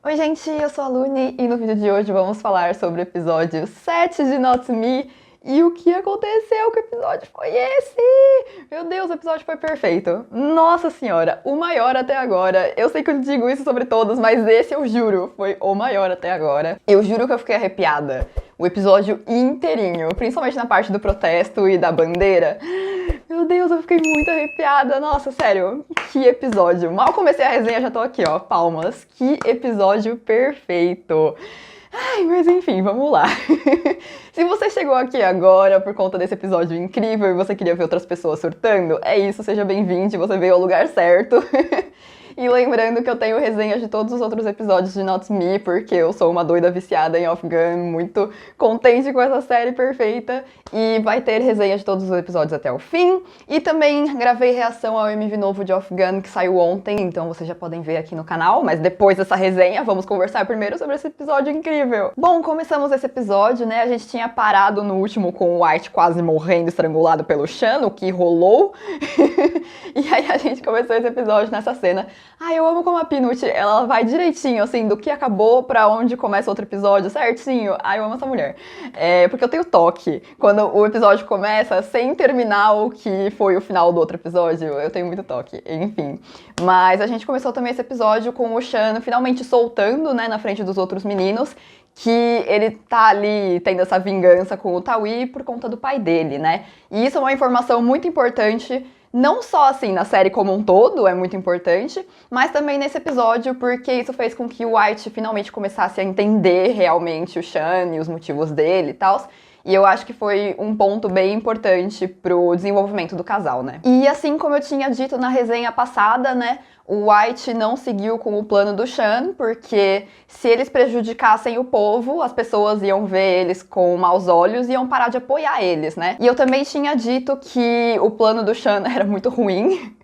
Oi gente, eu sou a Luni e no vídeo de hoje vamos falar sobre o episódio 7 de Not Me e o que aconteceu, que episódio foi esse? Meu Deus, o episódio foi perfeito. Nossa senhora, o maior até agora. Eu sei que eu digo isso sobre todos, mas esse eu juro, foi o maior até agora. Eu juro que eu fiquei arrepiada. O episódio inteirinho, principalmente na parte do protesto e da bandeira. Meu Deus, eu fiquei muito arrepiada. Nossa, sério, que episódio. Mal comecei a resenha, já tô aqui, ó, palmas. Que episódio perfeito. Ai, mas enfim, vamos lá. Se você chegou aqui agora por conta desse episódio incrível e você queria ver outras pessoas surtando, é isso, seja bem-vindo, você veio ao lugar certo. E lembrando que eu tenho resenhas de todos os outros episódios de Not Me, porque eu sou uma doida viciada em Off Gun, muito contente com essa série perfeita. E vai ter resenha de todos os episódios até o fim. E também gravei reação ao MV novo de Off Gun, que saiu ontem, então vocês já podem ver aqui no canal. Mas depois dessa resenha, vamos conversar primeiro sobre esse episódio incrível. Bom, começamos esse episódio, né? A gente tinha parado no último com o White quase morrendo, estrangulado pelo Sean, o que rolou. E aí a gente começou esse episódio nessa cena. Ai, eu amo como a Peanut, ela vai direitinho, assim, do que acabou pra onde começa outro episódio, certinho. Ai, eu amo essa mulher. Porque eu tenho toque. Quando o episódio começa, sem terminar o que foi o final do outro episódio, eu tenho muito toque. Enfim. Mas a gente começou também esse episódio com o Sean finalmente soltando, né, na frente dos outros meninos, que ele tá ali tendo essa vingança com o Taui por conta do pai dele, né? E isso é uma informação muito importante. Não só, assim, na série como um todo, é muito importante, mas também nesse episódio, porque isso fez com que o White finalmente começasse a entender realmente o Sean e os motivos dele e tal. E eu acho que foi um ponto bem importante pro desenvolvimento do casal, né? E assim como eu tinha dito na resenha passada, né? O White não seguiu com o plano do Sean, porque se eles prejudicassem o povo, as pessoas iam ver eles com maus olhos e iam parar de apoiar eles, né? E eu também tinha dito que o plano do Sean era muito ruim.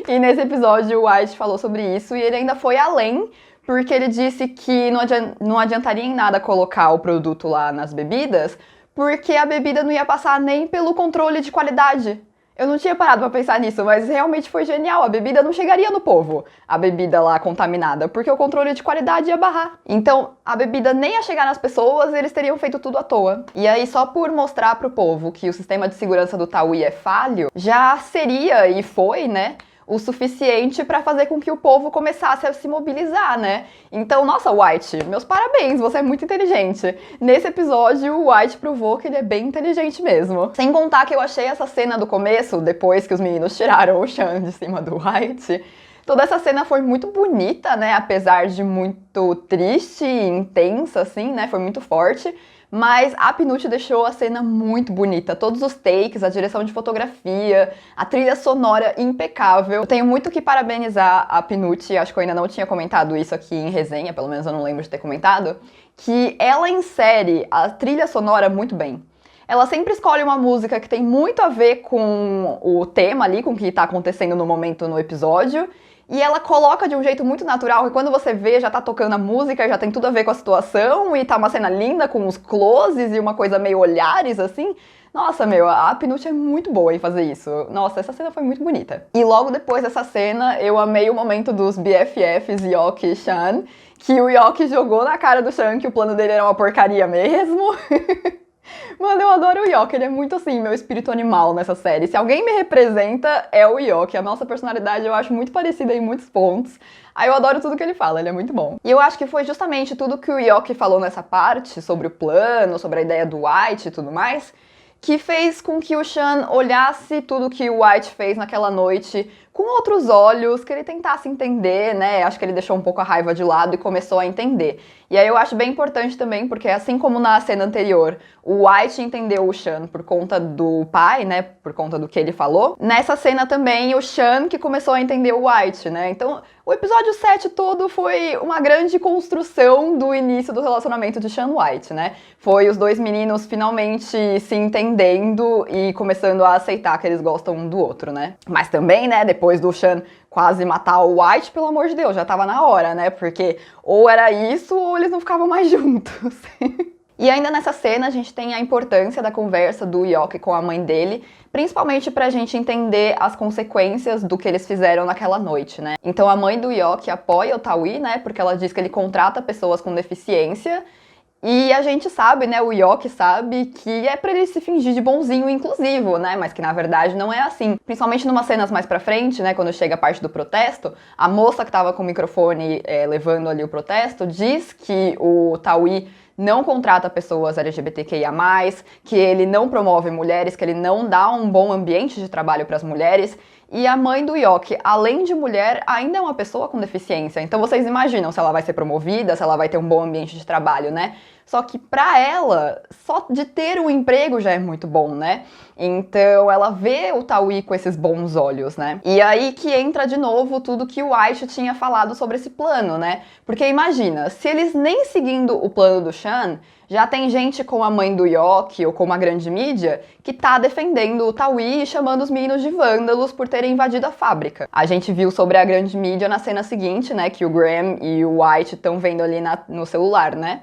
E nesse episódio o White falou sobre isso e ele ainda foi além, porque ele disse que não adiantaria em nada colocar o produto lá nas bebidas, porque a bebida não ia passar nem pelo controle de qualidade. Eu não tinha parado pra pensar nisso, mas realmente foi genial. A bebida não chegaria no povo, a bebida lá contaminada, porque o controle de qualidade ia barrar. Então, a bebida nem ia chegar nas pessoas, eles teriam feito tudo à toa. E aí, só por mostrar pro povo que o sistema de segurança do Taui é falho, já seria, e foi, né, o suficiente para fazer com que o povo começasse a se mobilizar, né? Então, nossa, White, meus parabéns, você é muito inteligente. Nesse episódio, o White provou que ele é bem inteligente mesmo. Sem contar que eu achei essa cena do começo, depois que os meninos tiraram o Sean de cima do White, toda essa cena foi muito bonita, né? Apesar de muito triste e intensa, assim, né? Foi muito forte. Mas a Peanut deixou a cena muito bonita. Todos os takes, a direção de fotografia, a trilha sonora impecável. Eu tenho muito que parabenizar a Peanut, acho que eu ainda não tinha comentado isso aqui em resenha, pelo menos eu não lembro de ter comentado, que ela insere a trilha sonora muito bem. Ela sempre escolhe uma música que tem muito a ver com o tema ali, com o que tá acontecendo no momento no episódio, e ela coloca de um jeito muito natural, que quando você vê, já tá tocando a música, já tem tudo a ver com a situação, e tá uma cena linda, com os closes e uma coisa meio olhares, assim. Nossa, meu, a Peanut é muito boa em fazer isso. Nossa, essa cena foi muito bonita. E logo depois dessa cena, eu amei o momento dos BFFs, Yoki e Sean, que o Yoki jogou na cara do Sean que o plano dele era uma porcaria mesmo. Mano, eu adoro o Yoki, ele é muito assim, meu espírito animal nessa série. Se alguém me representa, é o Yoki. A nossa personalidade eu acho muito parecida em muitos pontos. Aí eu adoro tudo que ele fala, ele é muito bom. E eu acho que foi justamente tudo que o Yoki falou nessa parte, sobre o plano, sobre a ideia do White e tudo mais, que fez com que o Sean olhasse tudo que o White fez naquela noite com outros olhos, que ele tentasse entender, né? Acho que ele deixou um pouco a raiva de lado e começou a entender. E aí eu acho bem importante também, porque assim como na cena anterior, o White entendeu o Sean por conta do pai, né? Por conta do que ele falou. Nessa cena também, o Sean que começou a entender o White, né? Então, o episódio 7 todo foi uma grande construção do início do relacionamento de Sean White, né? Foi os dois meninos finalmente se entendendo e começando a aceitar que eles gostam um do outro, né? Mas também, né, depois do Sean quase matar o White, pelo amor de Deus, já tava na hora, né? Porque ou era isso ou eles não ficavam mais juntos. E ainda nessa cena a gente tem a importância da conversa do Yoki com a mãe dele, principalmente pra gente entender as consequências do que eles fizeram naquela noite, né? Então a mãe do Yoki apoia o Taui, né? Porque ela diz que ele contrata pessoas com deficiência. E a gente sabe, né, o Yoki sabe que é pra ele se fingir de bonzinho e inclusivo, né, mas que na verdade não é assim. Principalmente numas cenas mais pra frente, né, quando chega a parte do protesto, a moça que tava com o microfone levando ali o protesto diz que o Taui não contrata pessoas LGBTQIA+, que ele não promove mulheres, que ele não dá um bom ambiente de trabalho para as mulheres. E a mãe do Yoki, além de mulher, ainda é uma pessoa com deficiência. Então vocês imaginam se ela vai ser promovida, se ela vai ter um bom ambiente de trabalho, né? Só que pra ela, só de ter um emprego já é muito bom, né? Então ela vê o Taui com esses bons olhos, né? E aí que entra de novo tudo que o White tinha falado sobre esse plano, né? Porque imagina, se eles nem seguindo o plano do Sean, já tem gente com a mãe do Yoki ou com a grande mídia que tá defendendo o Taui e chamando os meninos de vândalos por terem invadido a fábrica. A gente viu sobre a grande mídia na cena seguinte, né? Que o Graham e o White estão vendo ali no celular, né?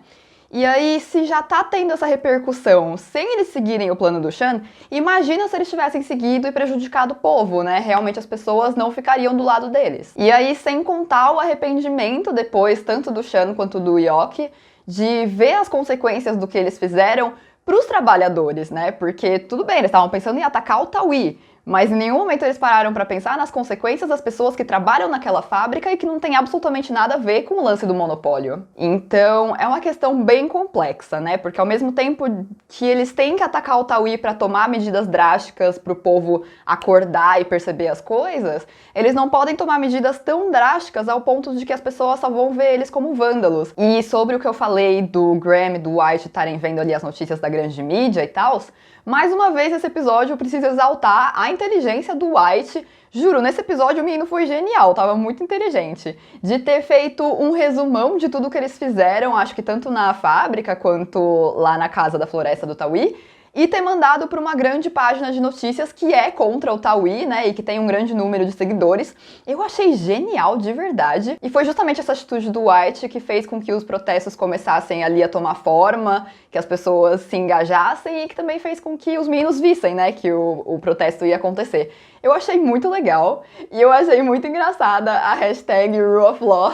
E aí, se já tá tendo essa repercussão sem eles seguirem o plano do Sean, imagina se eles tivessem seguido e prejudicado o povo, né? Realmente as pessoas não ficariam do lado deles. E aí, sem contar o arrependimento depois, tanto do Sean quanto do Yoki, de ver as consequências do que eles fizeram pros trabalhadores, né? Porque, tudo bem, eles estavam pensando em atacar o Taui, mas em nenhum momento eles pararam para pensar nas consequências das pessoas que trabalham naquela fábrica e que não tem absolutamente nada a ver com o lance do monopólio. Então, é uma questão bem complexa, né? Porque ao mesmo tempo que eles têm que atacar o Taui para tomar medidas drásticas para o povo acordar e perceber as coisas, eles não podem tomar medidas tão drásticas ao ponto de que as pessoas só vão ver eles como vândalos. E sobre o que eu falei do Graham e do White estarem vendo ali as notícias da grande mídia e tal, mais uma vez nesse episódio eu preciso exaltar a inteligência do White. Juro, nesse episódio o menino foi genial, tava muito inteligente. De ter feito um resumão de tudo que eles fizeram, acho que tanto na fábrica quanto lá na casa da floresta do Taui, e ter mandado para uma grande página de notícias que é contra o Taui, né, e que tem um grande número de seguidores. Eu achei genial, de verdade. E foi justamente essa atitude do White que fez com que os protestos começassem ali a tomar forma, que as pessoas se engajassem e que também fez com que os meninos vissem, né, que o protesto ia acontecer. Eu achei muito legal e eu achei muito engraçada a hashtag Rule of Law.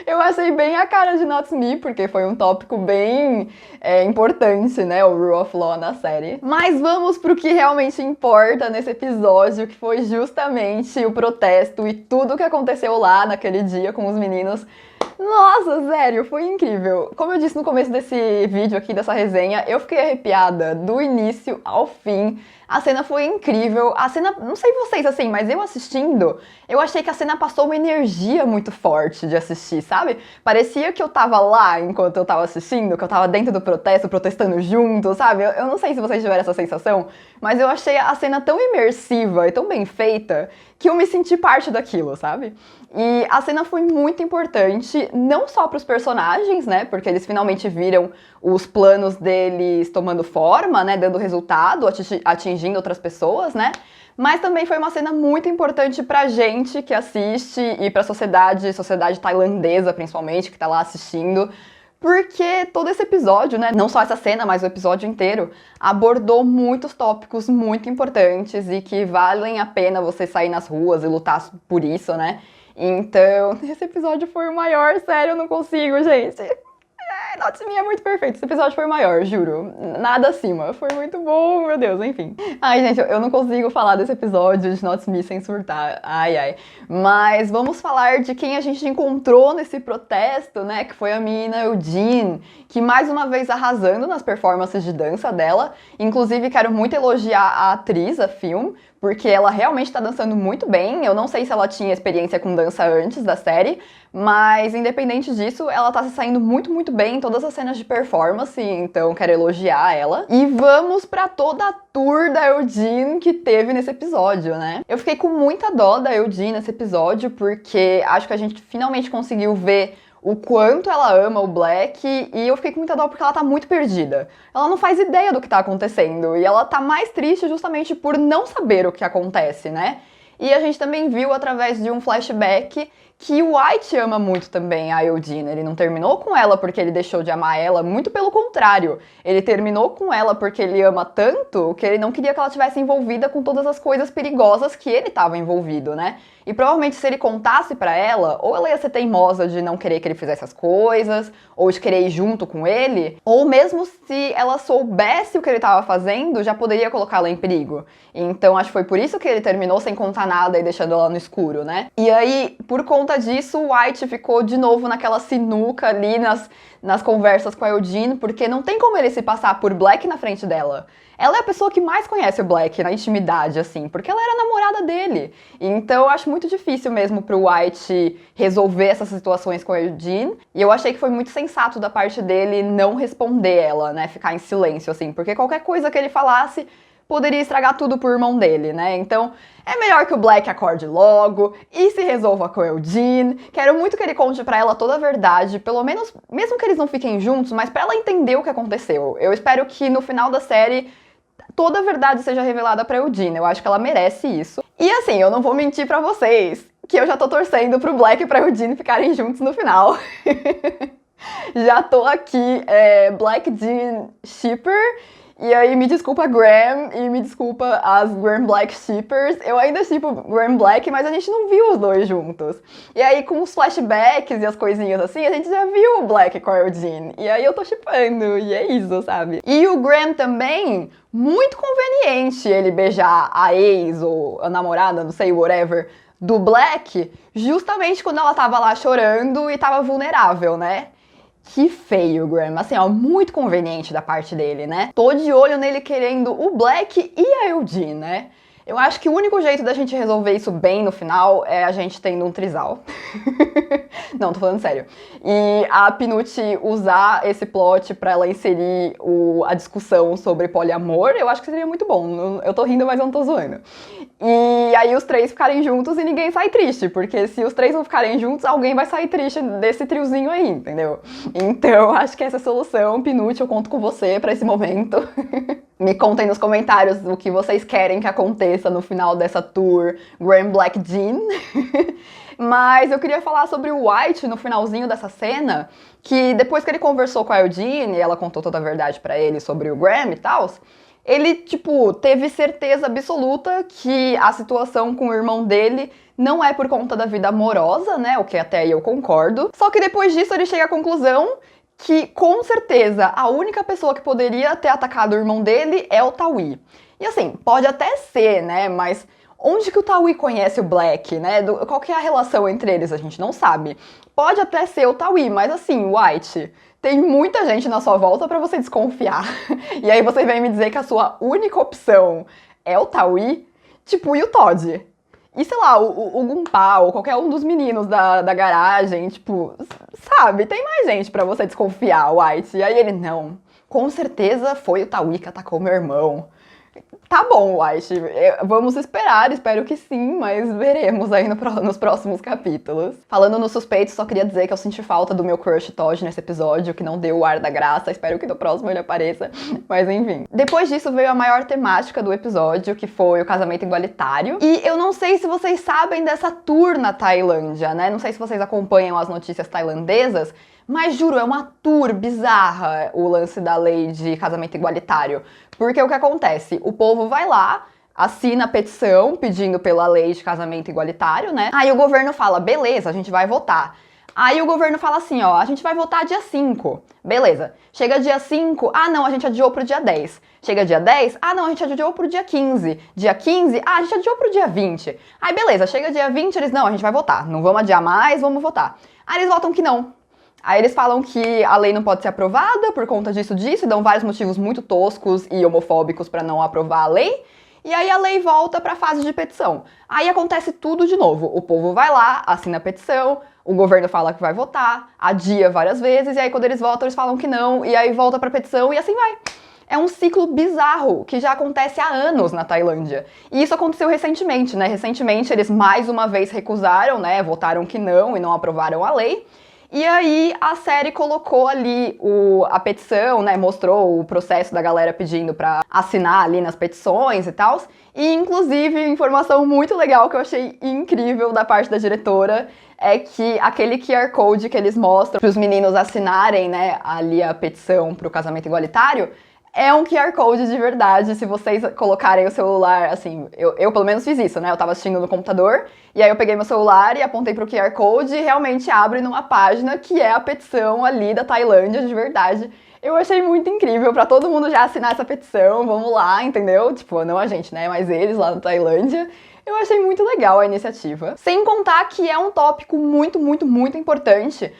Eu achei bem a cara de Not Me, porque foi um tópico bem importante, né, o Rule of Law na série. Mas vamos pro que realmente importa nesse episódio, que foi justamente o protesto e tudo que aconteceu lá naquele dia com os meninos. Nossa, sério, foi incrível. Como eu disse no começo desse vídeo aqui, dessa resenha, eu fiquei arrepiada do início ao fim. A cena foi incrível. A cena, não sei vocês assim, mas eu assistindo, eu achei que a cena passou uma energia muito forte de assistir, sabe? Parecia que eu tava lá enquanto eu tava assistindo, que eu tava dentro do protesto, protestando junto, sabe? Eu não sei se vocês tiveram essa sensação, mas eu achei a cena tão imersiva e tão bem feita que eu me senti parte daquilo, sabe? E a cena foi muito importante, não só para os personagens, né? Porque eles finalmente viram os planos deles tomando forma, né? Dando resultado, atingindo outras pessoas, né? Mas também foi uma cena muito importante pra gente que assiste e pra sociedade tailandesa, principalmente, que tá lá assistindo. Porque todo esse episódio, né, não só essa cena, mas o episódio inteiro, abordou muitos tópicos muito importantes e que valem a pena você sair nas ruas e lutar por isso, né? Então, esse episódio foi o maior, sério, eu não consigo, gente. Not Me é muito perfeito, esse episódio foi o maior, juro. Nada acima, foi muito bom, meu Deus, enfim. Ai, gente, eu não consigo falar desse episódio de Not Me sem surtar, ai, ai. Mas vamos falar de quem a gente encontrou nesse protesto, né, que foi a menina Eugene, que mais uma vez arrasando nas performances de dança dela. Inclusive, quero muito elogiar a atriz, a Film, porque ela realmente tá dançando muito bem. Eu não sei se ela tinha experiência com dança antes da série, mas independente disso, ela tá se saindo muito, muito bem em todas as cenas de performance, então quero elogiar ela. E vamos pra toda a tour da Eugene que teve nesse episódio, né? Eu fiquei com muita dó da Eugene nesse episódio, porque acho que a gente finalmente conseguiu ver o quanto ela ama o Black, e eu fiquei com muita dó porque ela tá muito perdida. Ela não faz ideia do que tá acontecendo, e ela tá mais triste justamente por não saber o que acontece, né? E a gente também viu através de um flashback que o White ama muito também a Eugene. Ele não terminou com ela porque ele deixou de amar ela, muito pelo contrário. Ele terminou com ela porque ele ama tanto que ele não queria que ela tivesse envolvida com todas as coisas perigosas que ele estava envolvido, né? E provavelmente se ele contasse pra ela, ou ela ia ser teimosa de não querer que ele fizesse as coisas, ou de querer ir junto com ele, ou mesmo se ela soubesse o que ele estava fazendo, já poderia colocá-la em perigo. Então acho que foi por isso que ele terminou sem contar nada e deixando ela no escuro, né? E aí, por conta disso, o White ficou de novo naquela sinuca ali nas conversas com a Eugene, porque não tem como ele se passar por Black na frente dela. Ela é a pessoa que mais conhece o Black na intimidade, assim, porque ela era a namorada dele. Então eu acho muito difícil mesmo pro White resolver essas situações com a Eugene. E eu achei que foi muito sensato da parte dele não responder ela, né, ficar em silêncio, assim, porque qualquer coisa que ele falasse poderia estragar tudo pro irmão dele, né? Então, é melhor que o Black acorde logo e se resolva com a Eugene. Quero muito que ele conte pra ela toda a verdade, pelo menos, mesmo que eles não fiquem juntos, mas pra ela entender o que aconteceu. Eu espero que no final da série toda a verdade seja revelada pra Eugene. Eu acho que ela merece isso. E assim, eu não vou mentir pra vocês que eu já tô torcendo pro Black e pra Eugene ficarem juntos no final. Já tô aqui, Black Jean shipper. E aí, me desculpa Graham e me desculpa as Graham Black shippers. Eu ainda shippo Graham Black, mas a gente não viu os dois juntos. E aí, com os flashbacks e as coisinhas assim, a gente já viu o Black com a Eugene. E aí eu tô shippando, e é isso, sabe? E o Graham também, muito conveniente ele beijar a ex ou a namorada, não sei, whatever, do Black, justamente quando ela tava lá chorando e tava vulnerável, né? Que feio, Graham. Assim, ó, muito conveniente da parte dele, né? Tô de olho nele querendo o Black e a Eugene, né? Eu acho que o único jeito da gente resolver isso bem no final é a gente tendo um trisal. Não, tô falando sério. E a Peanut usar esse plot pra ela inserir a discussão sobre poliamor, eu acho que seria muito bom. Eu tô rindo, mas eu não tô zoando. E aí os três ficarem juntos e ninguém sai triste, porque se os três não ficarem juntos, alguém vai sair triste desse triozinho aí, entendeu? Então, acho que essa é a solução. Peanut, eu conto com você pra esse momento. Me contem nos comentários o que vocês querem que aconteça no final dessa tour Graham Black Jean. Mas eu queria falar sobre o White no finalzinho dessa cena, que depois que ele conversou com a Eugene e ela contou toda a verdade pra ele sobre o Graham e tal, ele, tipo, teve certeza absoluta que a situação com o irmão dele não é por conta da vida amorosa, né, o que até aí eu concordo. Só que depois disso ele chega à conclusão que, com certeza, a única pessoa que poderia ter atacado o irmão dele é o Taui. E assim, pode até ser, né, mas onde que o Taui conhece o Black, né? Qual que é a relação entre eles? A gente não sabe. Pode até ser o Taui, mas assim, White, tem muita gente na sua volta pra você desconfiar. E aí você vem me dizer que a sua única opção é o Taui? Tipo, e o Todd? E sei lá, o Gunpá ou qualquer um dos meninos da garagem, tipo, sabe? Tem mais gente pra você desconfiar, White. E aí ele, não, com certeza foi o Taui que atacou meu irmão. Tá bom, White, vamos esperar, espero que sim, mas veremos aí nos próximos capítulos. Falando nos suspeitos, só queria dizer que eu senti falta do meu crush Todd nesse episódio, que não deu o ar da graça, espero que no próximo ele apareça, mas enfim. Depois disso veio a maior temática do episódio, que foi o casamento igualitário, e eu não sei se vocês sabem dessa tour na Tailândia, né, não sei se vocês acompanham as notícias tailandesas, mas juro, é uma tour bizarra o lance da lei de casamento igualitário. Porque o que acontece? O povo vai lá, assina a petição pedindo pela lei de casamento igualitário, né? Aí o governo fala, beleza, a gente vai votar. Aí o governo fala assim, ó, a gente vai votar dia 5. Beleza. Chega dia 5, ah não, a gente adiou pro dia 10. Chega dia 10, ah não, a gente adiou pro dia 15. Dia 15, ah, a gente adiou pro dia 20. Aí beleza, chega dia 20, eles, não, a gente vai votar. Não vamos adiar mais, vamos votar. Aí eles votam que não. Aí eles falam que a lei não pode ser aprovada por conta disso, e dão vários motivos muito toscos e homofóbicos para não aprovar a lei. E aí a lei volta para a fase de petição. Aí acontece tudo de novo. O povo vai lá, assina a petição, o governo fala que vai votar, adia várias vezes, e aí quando eles votam, eles falam que não, e aí volta para a petição e assim vai. É um ciclo bizarro que já acontece há anos na Tailândia. E isso aconteceu recentemente, né? Recentemente eles mais uma vez recusaram, né? Votaram que não e não aprovaram a lei. E aí a série colocou ali a petição, né? Mostrou o processo da galera pedindo pra assinar ali nas petições e tal. E inclusive, informação muito legal que eu achei incrível da parte da diretora é que aquele QR Code que eles mostram para os meninos assinarem, né, ali a petição pro casamento igualitário, é um QR Code de verdade. Se vocês colocarem o celular, assim, eu pelo menos fiz isso, né? Eu tava assistindo no computador, e aí eu peguei meu celular e apontei pro QR Code e realmente abre numa página que é a petição ali da Tailândia, de verdade. Eu achei muito incrível pra todo mundo já assinar essa petição, vamos lá, entendeu? Tipo, não a gente, né? Mas eles lá na Tailândia. Eu achei muito legal a iniciativa. Sem contar que é um tópico muito, muito, muito importante.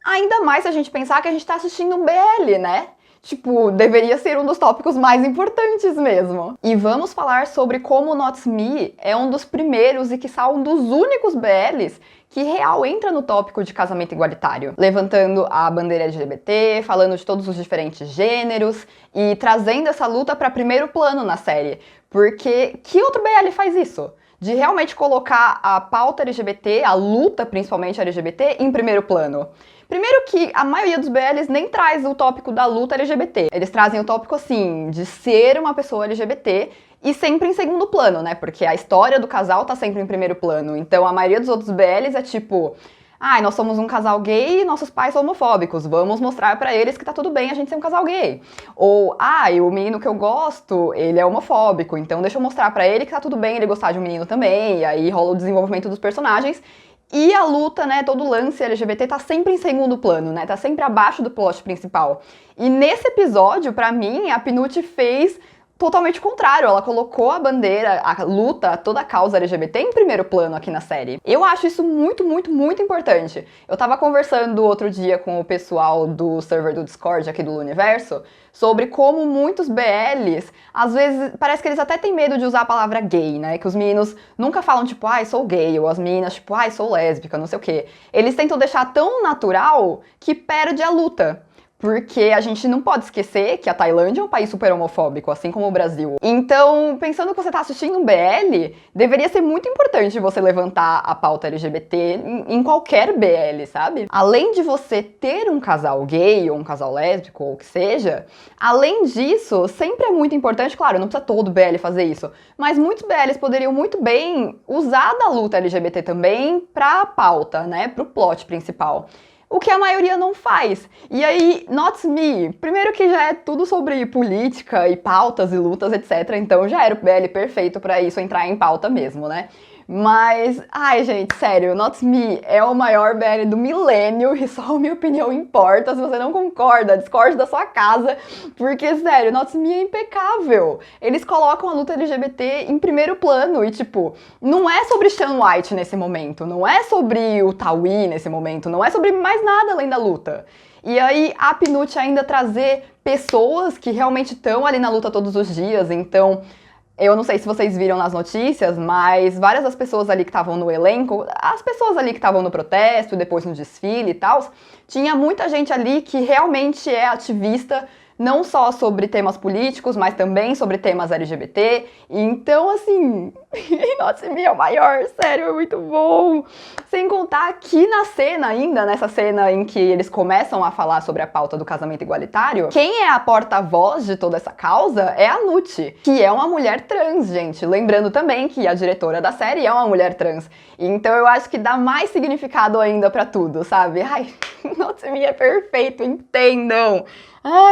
Ainda mais se a gente pensar que a gente tá assistindo um BL, né? Tipo, deveria ser um dos tópicos mais importantes mesmo. E vamos falar sobre como Not Me é um dos primeiros e quiçá um dos únicos BLs que real entra no tópico de casamento igualitário, levantando a bandeira LGBT, falando de todos os diferentes gêneros e trazendo essa luta para primeiro plano na série. Porque que outro BL faz isso? De realmente colocar a pauta LGBT, a luta principalmente LGBT, em primeiro plano. Primeiro que a maioria dos BLs nem traz o tópico da luta LGBT. Eles trazem o tópico, assim, de ser uma pessoa LGBT e sempre em segundo plano, né? Porque a história do casal tá sempre em primeiro plano. Então a maioria dos outros BLs é tipo... Ah, nós somos um casal gay e nossos pais são homofóbicos. Vamos mostrar pra eles que tá tudo bem a gente ser um casal gay. Ou, o menino que eu gosto, ele é homofóbico, então deixa eu mostrar pra ele que tá tudo bem ele gostar de um menino também. E aí rola o desenvolvimento dos personagens. E a luta, né, todo o lance LGBT tá sempre em segundo plano, né, tá sempre abaixo do plot principal. E nesse episódio, pra mim, a Pinute fez totalmente o contrário. Ela colocou a bandeira, a luta, toda a causa LGBT em primeiro plano aqui na série. Eu acho isso muito, muito, muito importante. Eu tava conversando outro dia com o pessoal do server do Discord aqui do Universo sobre como muitos BLs, às vezes, parece que eles até têm medo de usar a palavra gay, né? Que os meninos nunca falam, tipo, sou gay, ou as meninas, tipo, sou lésbica, não sei o quê. Eles tentam deixar tão natural que perde a luta. Porque a gente não pode esquecer que a Tailândia é um país super homofóbico, assim como o Brasil. Então, pensando que você tá assistindo um BL, deveria ser muito importante você levantar a pauta LGBT em qualquer BL, sabe? Além de você ter um casal gay ou um casal lésbico ou o que seja, além disso, sempre é muito importante, claro, não precisa todo BL fazer isso, mas muitos BLs poderiam muito bem usar da luta LGBT também pra pauta, né? Pro plot principal. O que a maioria não faz. E aí, Not Me, primeiro que já é tudo sobre política e pautas e lutas, etc. Então já era o BL perfeito pra isso entrar em pauta mesmo, né? Mas, gente, sério, Not Me é o maior BL do milênio e só a minha opinião importa. Se você não concorda, discorde da sua casa, porque, sério, Not Me é impecável. Eles colocam a luta LGBT em primeiro plano e, tipo, não é sobre Sean White nesse momento, não é sobre o Taui nesse momento, não é sobre mais nada além da luta. E aí, a Pinute ainda trazer pessoas que realmente estão ali na luta todos os dias, então... Eu não sei se vocês viram nas notícias, mas várias das pessoas ali que estavam no elenco, as pessoas ali que estavam no protesto, depois no desfile e tal, tinha muita gente ali que realmente é ativista, não só sobre temas políticos, mas também sobre temas LGBT. Então, assim, Not Me é o maior, sério, é muito bom. Sem contar que na cena ainda, nessa cena em que eles começam a falar sobre a pauta do casamento igualitário, quem é a porta-voz de toda essa causa é a Nute, que é uma mulher trans, gente. Lembrando também que a diretora da série é uma mulher trans. Então eu acho que dá mais significado ainda pra tudo, sabe? Not Me é perfeito, entendam!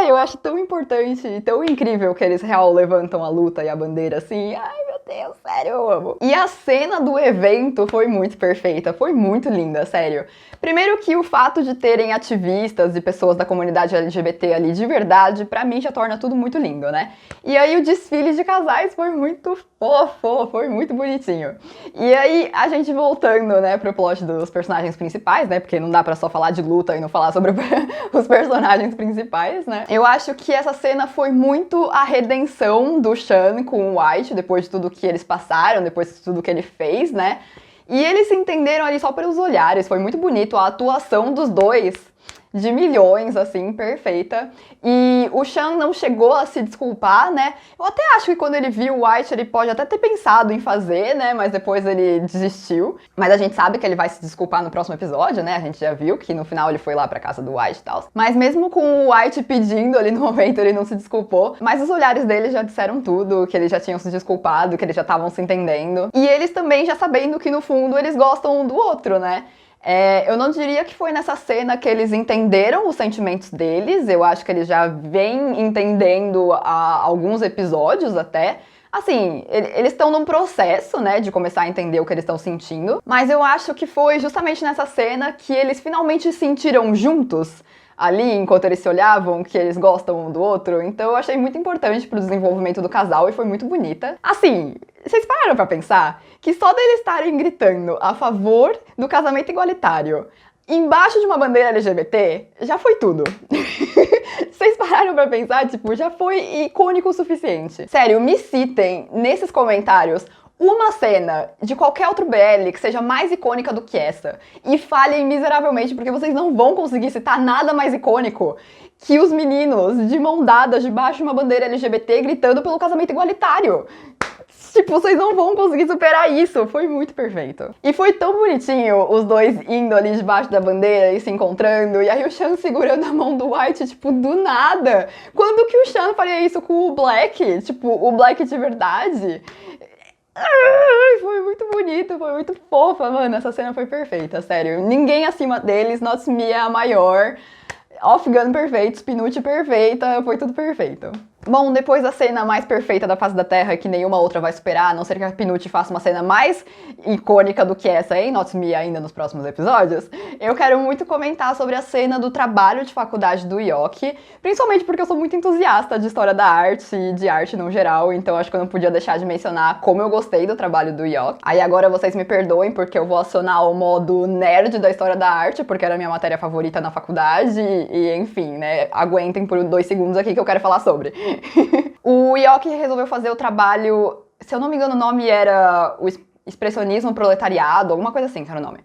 Eu acho tão importante e tão incrível que eles real levantam a luta e a bandeira assim. Meu Deus, sério, eu amo. E a cena do evento foi muito perfeita, foi muito linda, sério. Primeiro que o fato de terem ativistas e pessoas da comunidade LGBT ali de verdade, pra mim já torna tudo muito lindo, né? E aí o desfile de casais foi muito fofo, foi muito bonitinho. E aí a gente voltando, né, pro plot dos personagens principais, né? Porque não dá pra só falar de luta e não falar sobre os personagens principais, né? Eu acho que essa cena foi muito a redenção do Sean com o White, depois de tudo que eles passaram, depois de tudo que ele fez, né? E eles se entenderam ali só pelos olhares, foi muito bonito, a atuação dos dois. de milhões, assim, perfeita. E o Sean não chegou a se desculpar, né? Eu até acho que quando ele viu o White, ele pode até ter pensado em fazer, né? Mas depois ele desistiu. Mas a gente sabe que ele vai se desculpar no próximo episódio, né? A gente já viu que no final ele foi lá pra casa do White e tal. Mas mesmo com o White pedindo ali no momento, ele não se desculpou. Mas os olhares dele já disseram tudo, que eles já tinham se desculpado, que eles já estavam se entendendo. E eles também já sabendo que no fundo eles gostam um do outro, né? Eu não diria que foi nessa cena que eles entenderam os sentimentos deles, eu acho que eles já vêm entendendo há alguns episódios até. Assim, eles estão num processo, né, de começar a entender o que eles estão sentindo, mas eu acho que foi justamente nessa cena que eles finalmente se sentiram juntos ali, enquanto eles se olhavam, que eles gostam um do outro. Então eu achei muito importante pro desenvolvimento do casal e foi muito bonita. Assim, vocês pararam pra pensar que só deles estarem gritando a favor do casamento igualitário embaixo de uma bandeira LGBT, já foi tudo. Vocês pararam pra pensar? Tipo, já foi icônico o suficiente. Sério, me citem nesses comentários uma cena de qualquer outro BL que seja mais icônica do que essa. E falhem miseravelmente, porque vocês não vão conseguir citar nada mais icônico que os meninos de mão dadas debaixo de uma bandeira LGBT gritando pelo casamento igualitário. Tipo, vocês não vão conseguir superar isso. Foi muito perfeito. E foi tão bonitinho os dois indo ali debaixo da bandeira e se encontrando. E aí o Sean segurando a mão do White, tipo, do nada. Quando que o Sean faria isso com o Black? Tipo, o Black de verdade? Foi muito bonito, foi muito fofa, mano. Essa cena foi perfeita, sério. Ninguém acima deles, Not Me é a maior. Off Gun perfeito, Spinute perfeita, foi tudo perfeito. Bom, depois da cena mais perfeita da face da Terra, que nenhuma outra vai superar, a não ser que a Pinute faça uma cena mais icônica do que essa em Not Me ainda nos próximos episódios, eu quero muito comentar sobre a cena do trabalho de faculdade do Yoki, principalmente porque eu sou muito entusiasta de história da arte e de arte no geral, então acho que eu não podia deixar de mencionar como eu gostei do trabalho do Yoki. Aí agora vocês me perdoem porque eu vou acionar o modo nerd da história da arte, porque era a minha matéria favorita na faculdade e enfim, né, aguentem por 2 segundos aqui que eu quero falar sobre. O Yoki resolveu fazer o trabalho, se eu não me engano o nome era o expressionismo proletariado, alguma coisa assim que era o nome.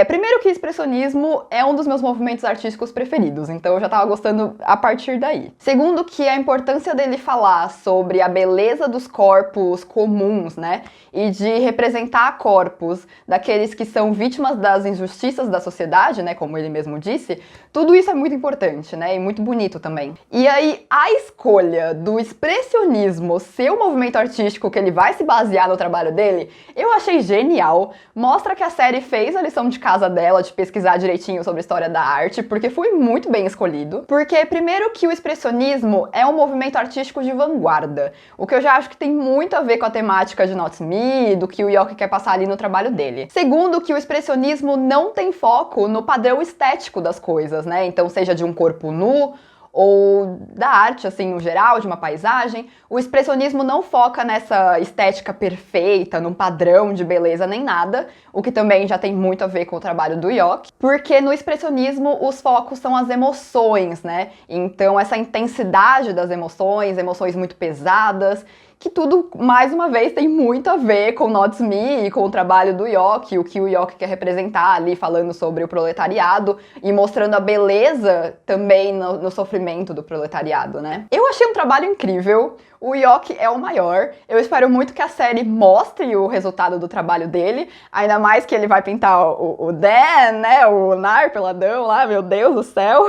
Primeiro que expressionismo é um dos meus movimentos artísticos preferidos, então eu já tava gostando a partir daí. Segundo que a importância dele falar sobre a beleza dos corpos comuns, né, e de representar corpos daqueles que são vítimas das injustiças da sociedade, né, como ele mesmo disse, tudo isso é muito importante, né, e muito bonito também. E aí, a escolha do expressionismo ser o movimento artístico que ele vai se basear no trabalho dele, eu achei genial, mostra que a série fez a lição de casa dela, de pesquisar direitinho sobre a história da arte, porque foi muito bem escolhido. Porque, primeiro, que o expressionismo é um movimento artístico de vanguarda, o que eu já acho que tem muito a ver com a temática de Not Me, do que o Yoki quer passar ali no trabalho dele. Segundo, que o expressionismo não tem foco no padrão estético das coisas, né? Então, seja de um corpo nu, ou da arte, assim, no geral, de uma paisagem, o expressionismo não foca nessa estética perfeita, num padrão de beleza nem nada, o que também já tem muito a ver com o trabalho do Yoki, porque no expressionismo os focos são as emoções, né? Então essa intensidade das emoções, emoções muito pesadas, que tudo, mais uma vez, tem muito a ver com Not Me e com o trabalho do Yoki, o que o Yoki quer representar ali, falando sobre o proletariado e mostrando a beleza também no sofrimento do proletariado, né? Eu achei um trabalho incrível, o Yoki é o maior, eu espero muito que a série mostre o resultado do trabalho dele, ainda mais que ele vai pintar o Dan, né, o Nar peladão lá, meu Deus do céu...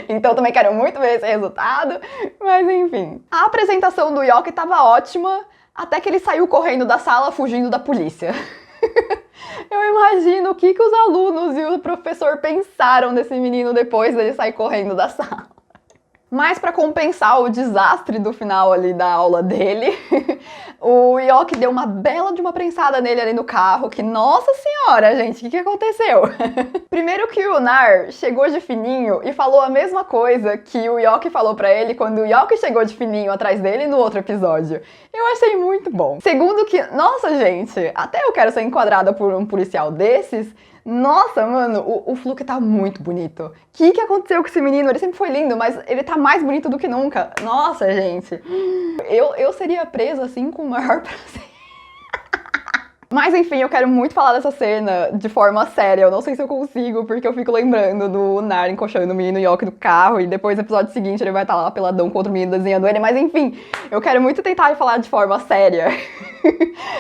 Então também quero muito ver esse resultado, mas enfim. A apresentação do Yoki tava ótima, até que ele saiu correndo da sala fugindo da polícia. Eu imagino o que os alunos e o professor pensaram desse menino depois dele sair correndo da sala. Mas para compensar o desastre do final ali da aula dele, o Yoki deu uma bela de uma prensada nele ali no carro, que, nossa senhora, gente, o que aconteceu? Primeiro que o Nar chegou de fininho e falou a mesma coisa que o Yoki falou pra ele quando o Yoki chegou de fininho atrás dele no outro episódio. Eu achei muito bom. Segundo que, nossa, gente, até eu quero ser enquadrada por um policial desses. Nossa, mano, o Fluke tá muito bonito. O que aconteceu com esse menino? Ele sempre foi lindo, mas ele tá mais bonito do que nunca. Nossa, gente. Eu seria presa, assim, com o maior prazer. Mas enfim, eu quero muito falar dessa cena de forma séria. Eu não sei se eu consigo, porque eu fico lembrando do Nar encoxando o menino Yoki no carro, e depois no episódio seguinte ele vai estar lá peladão com outro menino desenhando ele. Mas enfim, eu quero muito tentar falar de forma séria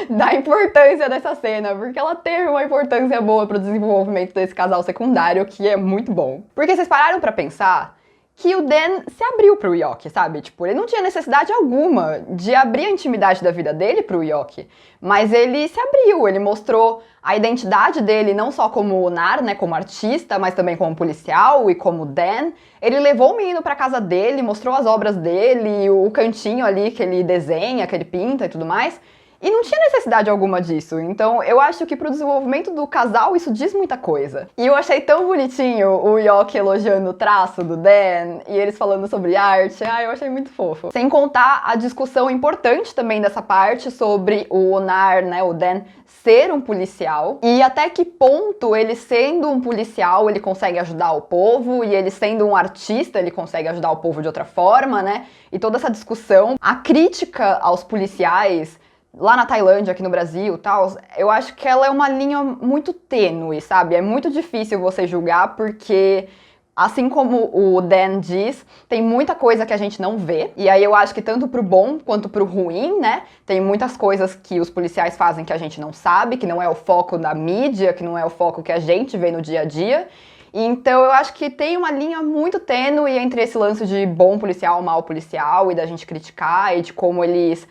da importância dessa cena, porque ela teve uma importância boa pro desenvolvimento desse casal secundário, que é muito bom. Porque vocês pararam pra pensar que o Dan se abriu pro Yoki, sabe? Tipo, ele não tinha necessidade alguma de abrir a intimidade da vida dele pro Yoki, mas ele se abriu, ele mostrou a identidade dele não só como Nar, né, como artista, mas também como policial e como Dan. Ele levou o menino pra casa dele, mostrou as obras dele, o cantinho ali que ele desenha, que ele pinta e tudo mais. E não tinha necessidade alguma disso. Então eu acho que pro desenvolvimento do casal isso diz muita coisa. E eu achei tão bonitinho o Yoki elogiando o traço do Dan e eles falando sobre arte. Eu achei muito fofo. Sem contar a discussão importante também dessa parte sobre o Onar, né, o Dan, ser um policial. E até que ponto ele sendo um policial ele consegue ajudar o povo, e ele sendo um artista ele consegue ajudar o povo de outra forma, né? E toda essa discussão, a crítica aos policiais lá na Tailândia, aqui no Brasil, tal, eu acho que ela é uma linha muito tênue, sabe? É muito difícil você julgar porque, assim como o Dan diz, tem muita coisa que a gente não vê. E aí eu acho que tanto pro bom quanto pro ruim, né? Tem muitas coisas que os policiais fazem que a gente não sabe, que não é o foco da mídia, que não é o foco que a gente vê no dia a dia. Então eu acho que tem uma linha muito tênue entre esse lance de bom policial, mau policial, e da gente criticar, e de como eles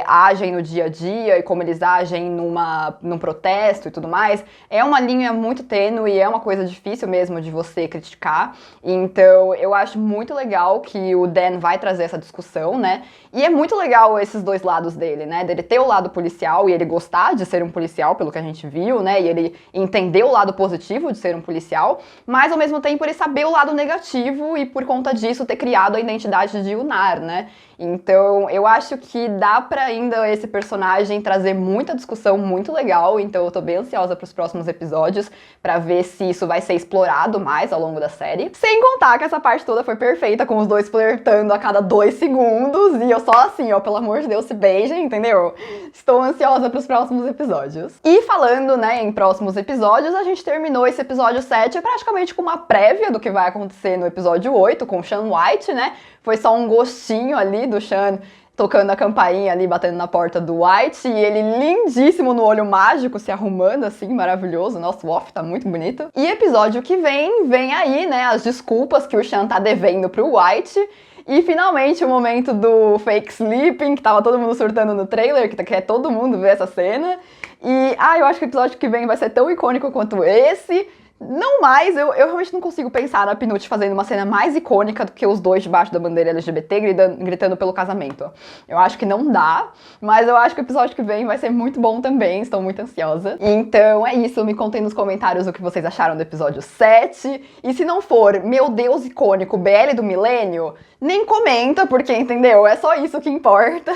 agem no dia a dia, e como eles agem num protesto e tudo mais. É uma linha muito tênue, é uma coisa difícil mesmo de você criticar. Então eu acho muito legal que o Dan vai trazer essa discussão, né? E é muito legal esses dois lados dele, né? Dele ter o lado policial e ele gostar de ser um policial, pelo que a gente viu, né? E ele entender o lado positivo de ser um policial, mas ao mesmo tempo ele saber o lado negativo e por conta disso ter criado a identidade de Unar, né? Então eu acho que dá pra ainda esse personagem trazer muita discussão muito legal, então eu tô bem ansiosa pros próximos episódios pra ver se isso vai ser explorado mais ao longo da série. Sem contar que essa parte toda foi perfeita, com os dois flertando a cada 2 segundos, e eu só assim, ó, pelo amor de Deus, se beijem, entendeu? Estou ansiosa pros próximos episódios. E falando, né, em próximos episódios, a gente terminou esse episódio 7 praticamente com uma prévia do que vai acontecer no episódio 8, com o Shaun White, né? Foi só um gostinho ali do Shaun tocando a campainha ali, batendo na porta do White, e ele lindíssimo no olho mágico, se arrumando assim, maravilhoso. Nossa, o off tá muito bonito. E episódio que vem aí, né, as desculpas que o Shaun tá devendo pro White. E finalmente o momento do fake sleeping, que tava todo mundo surtando no trailer, que quer todo mundo ver essa cena. E, eu acho que o episódio que vem vai ser tão icônico quanto esse. Não mais, eu realmente não consigo pensar na Peanut fazendo uma cena mais icônica do que os dois debaixo da bandeira LGBT gritando pelo casamento. Eu acho que não dá, mas eu acho que o episódio que vem vai ser muito bom também, estou muito ansiosa. Então é isso, me contem nos comentários o que vocês acharam do episódio 7. E se não for, meu Deus icônico, BL do milênio, nem comenta, porque, entendeu? É só isso que importa.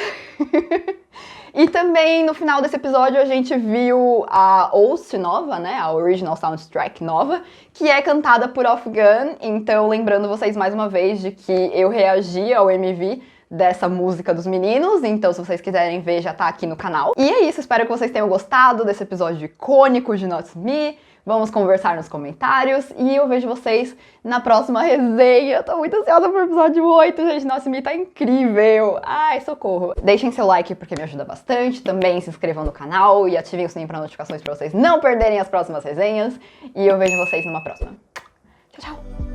E também, no final desse episódio, a gente viu a OST nova, né? A Original Soundtrack nova, que é cantada por Afghan. Então, lembrando vocês mais uma vez de que eu reagi ao MV dessa música dos meninos, então se vocês quiserem ver, já tá aqui no canal. E é isso, espero que vocês tenham gostado desse episódio icônico de Not Me. Vamos conversar nos comentários e eu vejo vocês na próxima resenha. Tô muito ansiosa pro episódio 8, gente. Nossa, me tá incrível. Ai, socorro. Deixem seu like porque me ajuda bastante. Também se inscrevam no canal e ativem o sininho para notificações para vocês não perderem as próximas resenhas. E eu vejo vocês numa próxima. Tchau, tchau.